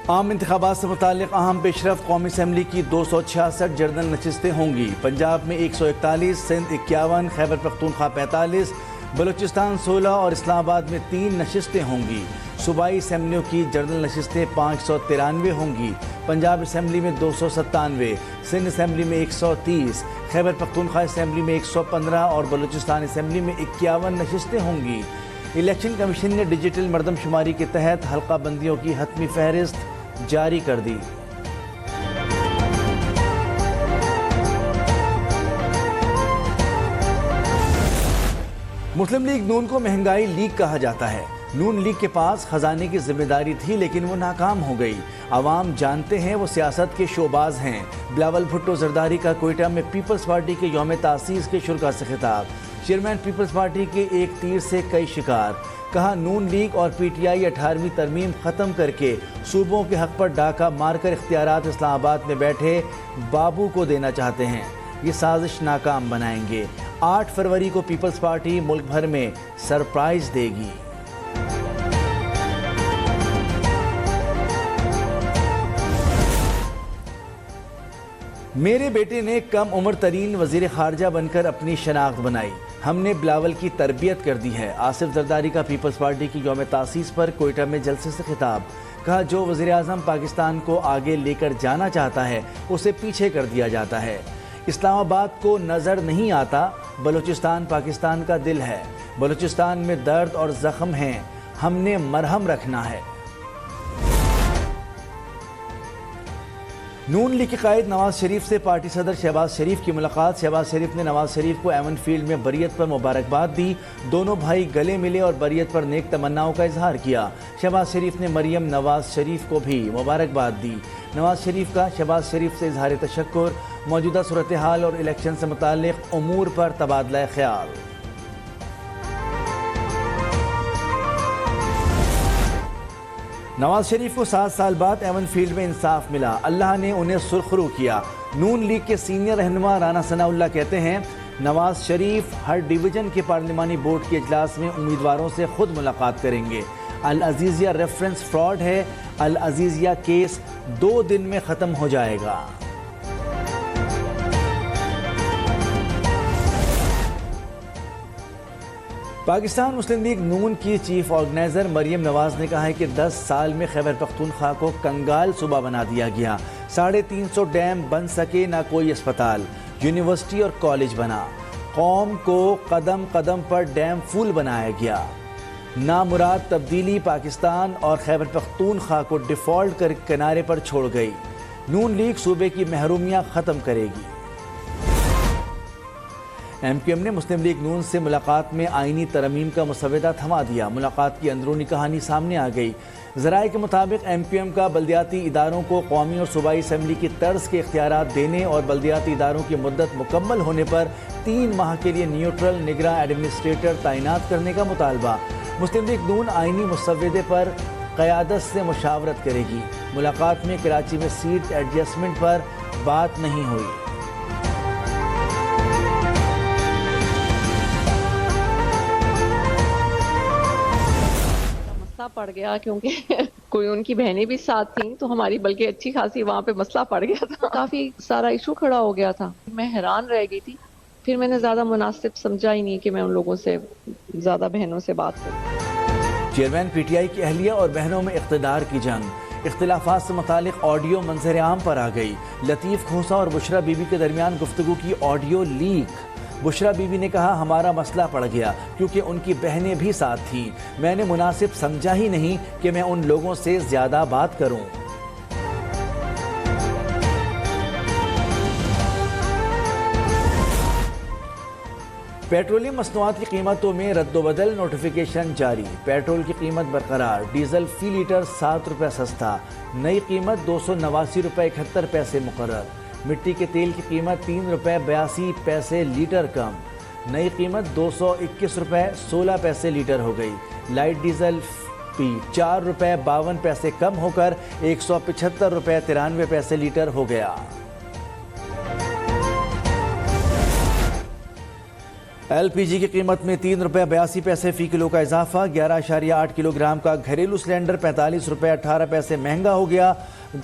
عام انتخابات سے متعلق اہم پیشرفت قومی اسمبلی کی 266 جنرل نشستیں ہوں گی۔ پنجاب میں 141، سندھ 51، خیبر پختونخوا 45، بلوچستان 16 اور اسلام آباد میں 3 نشستیں ہوں گی۔ صوبائی اسمبلیوں کی جنرل نشستیں 593 ہوں گی۔ پنجاب اسمبلی میں 297، سندھ اسمبلی میں 130، خیبر پختونخوا اسمبلی میں 115 اور بلوچستان اسمبلی میں 51 نشستیں ہوں گی۔ الیکشن کمیشن نے ڈیجیٹل مردم شماری کے تحت حلقہ بندیوں کی حتمی فہرست جاری کر دی۔ مسلم لیگ نون کو مہنگائی لیگ کہا جاتا ہے۔ نون لیگ کے پاس خزانے کی ذمہ داری تھی لیکن وہ ناکام ہو گئی۔ عوام جانتے ہیں وہ سیاست کے شوباز ہیں۔ بلاول بھٹو زرداری کا کوئٹہ میں پیپلز پارٹی کے یوم تاسیس کے شرکاء سے خطاب۔ چیئرمین پیپلز پارٹی کے ایک تیر سے کئی شکار۔ کہا نون لیگ اور پی ٹی آئی 18ویں ترمیم ختم کر کے صوبوں کے حق پر ڈاکہ مار کر اختیارات اسلام آباد میں بیٹھے بابو کو دینا چاہتے ہیں۔ یہ سازش ناکام بنائیں گے۔ 8 فروری کو پیپلز پارٹی ملک بھر میں سرپرائز دے گی۔ میرے بیٹے نے کم عمر ترین وزیر خارجہ بن کر اپنی شناخت بنائی۔ ہم نے بلاول کی تربیت کر دی ہے۔ آصف زرداری کا پیپلز پارٹی کی یوم تاسیس پر کوئٹہ میں جلسے سے خطاب۔ کہا جو وزیر اعظم پاکستان کو آگے لے کر جانا چاہتا ہے اسے پیچھے کر دیا جاتا ہے۔ اسلام آباد کو نظر نہیں آتا، بلوچستان پاکستان کا دل ہے۔ بلوچستان میں درد اور زخم ہیں، ہم نے مرہم رکھنا ہے۔ نون لیگ کے قائد نواز شریف سے پارٹی صدر شہباز شریف کی ملاقات۔ شہباز شریف نے نواز شریف کو ایون فیلڈ میں بریت پر مبارکباد دی۔ دونوں بھائی گلے ملے اور بریت پر نیک تمناؤں کا اظہار کیا۔ شہباز شریف نے مریم نواز شریف کو بھی مبارکباد دی۔ نواز شریف کا شہباز شریف سے اظہار تشکر۔ موجودہ صورتحال اور الیکشن سے متعلق امور پر تبادلہ خیال۔ نواز شریف کو 7 سال بعد ایون فیلڈ میں انصاف ملا، اللہ نے انہیں سرخرو کیا۔ نون لیگ کے سینئر رہنما رانا ثناء اللہ کہتے ہیں نواز شریف ہر ڈویژن کے پارلیمانی بورڈ کے اجلاس میں امیدواروں سے خود ملاقات کریں گے۔ العزیزیہ ریفرنس فراڈ ہے، العزیزیہ کیس 2 دن میں ختم ہو جائے گا۔ پاکستان مسلم لیگ نون کی چیف آرگنائزر مریم نواز نے کہا ہے کہ 10 سال میں خیبر پختونخوا کو کنگال صوبہ بنا دیا گیا۔ 350 ڈیم بن سکے نہ کوئی اسپتال، یونیورسٹی اور کالج بنا۔ قوم کو قدم قدم پر ڈیم فول بنایا گیا۔ نامراد تبدیلی پاکستان اور خیبر پختونخوا کو ڈیفالٹ کر کنارے پر چھوڑ گئی۔ نون لیگ صوبے کی محرومیاں ختم کرے گی۔ ایم کیو ایم نے مسلم لیگ نون سے ملاقات میں آئینی ترمیم کا مسودہ تھما دیا۔ ملاقات کی اندرونی کہانی سامنے آ گئی۔ ذرائع کے مطابق ایم کیو ایم کا بلدیاتی اداروں کو قومی اور صوبائی اسمبلی کی طرز کے اختیارات دینے اور بلدیاتی اداروں کی مدت مکمل ہونے پر 3 ماہ کے لیے نیوٹرل نگراں ایڈمنسٹریٹر تعینات کرنے کا مطالبہ۔ مسلم لیگ نون آئینی مسودے پر قیادت سے مشاورت کرے گی۔ ملاقات میں کراچی میں سیٹ ایڈجسٹمنٹ پر بات نہیں ہوئی۔ پڑ گیا کیونکہ کوئی ان کی بہنیں بھی ساتھ تھیں تو ہماری بلکہ اچھی خاصی وہاں پہ مسئلہ پڑ گیا تھا، کافی سارا ایشو کھڑا ہو گیا تھا۔ میں حیران رہ گئی تھی، پھر میں نے زیادہ مناسب سمجھا ہی نہیں کہ میں ان لوگوں سے زیادہ بہنوں سے بات کروں۔ چیئرمین پی ٹی آئی کی اہلیہ اور بہنوں میں اقتدار کی جنگ۔ اختلافات سے متعلق آڈیو منظر عام پر آ گئی۔ لطیف کھوسہ اور بشرا بی بی کے درمیان گفتگو کی audio leak. Bushra be be نے کہا ہمارا مسئلہ پڑ گیا کیونکہ ان کی بہنیں بھی ساتھ تھیں، میں نے مناسب سمجھا ہی نہیں کہ میں ان لوگوں سے زیادہ بات کروں۔ پیٹرولیم مصنوعات کی قیمتوں میں رد و بدل، نوٹیفیکیشن جاری۔ پیٹرول کی قیمت برقرار، ڈیزل فی لیٹر 7 روپے سستا، نئی قیمت 289 روپے 71 پیسے مقرر۔ مٹی کے تیل کی قیمت 3 روپے 82 پیسے لیٹر کم، نئی قیمت 221 روپے 16 پیسے لیٹر ہو گئی۔ لائٹ ڈیزل پی 4 روپے 52 پیسے کم ہو کر 175 روپے 93 پیسے لیٹر ہو گیا۔ LPG کی قیمت میں ₹3.82 فی کلو کا اضافہ، 11.8 کلو گرام کا گھریلو سلنڈر ₹45.18 مہنگا ہو گیا۔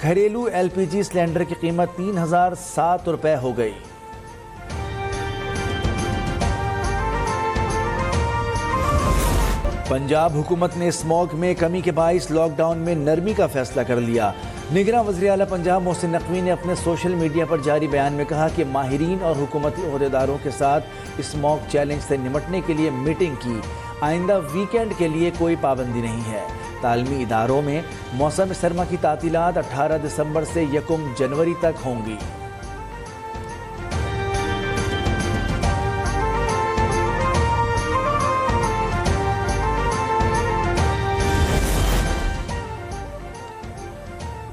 گھریلو LPG سلنڈر کی قیمت ₹3007 ہو گئی۔ پنجاب حکومت نے اسموگ میں کمی کے باعث لاک ڈاؤن میں نرمی کا فیصلہ کر لیا۔ نگراں وزیر اعلیٰ پنجاب محسن نقوی نے اپنے سوشل میڈیا پر جاری بیان میں کہا کہ ماہرین اور حکومتی عہدیداروں کے ساتھ اسموگ چیلنج سے نمٹنے کے لیے میٹنگ کی۔ آئندہ ویکینڈ کے لیے کوئی پابندی نہیں ہے۔ تعلیمی اداروں میں موسم سرما کی تعطیلات 18 دسمبر سے 1 جنوری تک ہوں گی۔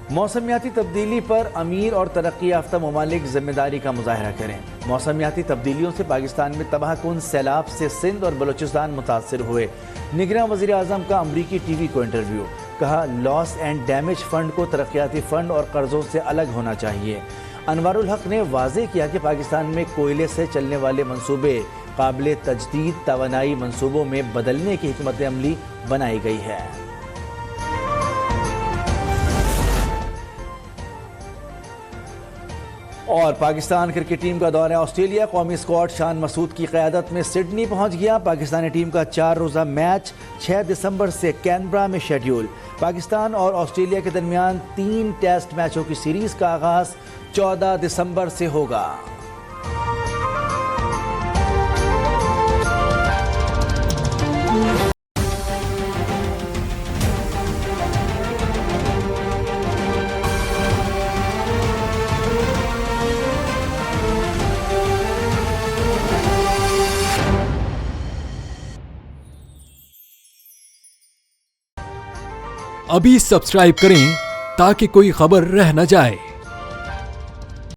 موسمیاتی تبدیلی پر امیر اور ترقی یافتہ ممالک ذمہ داری کا مظاہرہ کریں۔ موسمیاتی تبدیلیوں سے پاکستان میں تباہ کن سیلاب سے سندھ اور بلوچستان متاثر ہوئے۔ نگراں وزیر اعظم کا امریکی ٹی وی کو انٹرویو، کہا لاس اینڈ ڈیمیج فنڈ کو ترقیاتی فنڈ اور قرضوں سے الگ ہونا چاہیے۔ انوار الحق نے واضح کیا کہ پاکستان میں کوئلے سے چلنے والے منصوبے قابل تجدید توانائی منصوبوں میں بدلنے کی حکمت عملی بنائی گئی ہے۔ اور پاکستان کرکٹ ٹیم کا دورہ آسٹریلیا، قومی اسکواڈ شان مسعود کی قیادت میں سڈنی پہنچ گیا۔ پاکستانی ٹیم کا 4 روزہ میچ 6 دسمبر سے کینبرا میں شیڈیول۔ پاکستان اور آسٹریلیا کے درمیان 3 ٹیسٹ میچوں کی سیریز کا آغاز 14 دسمبر سے ہوگا۔ ابھی سبسکرائب کریں تاکہ کوئی خبر رہ نہ جائے۔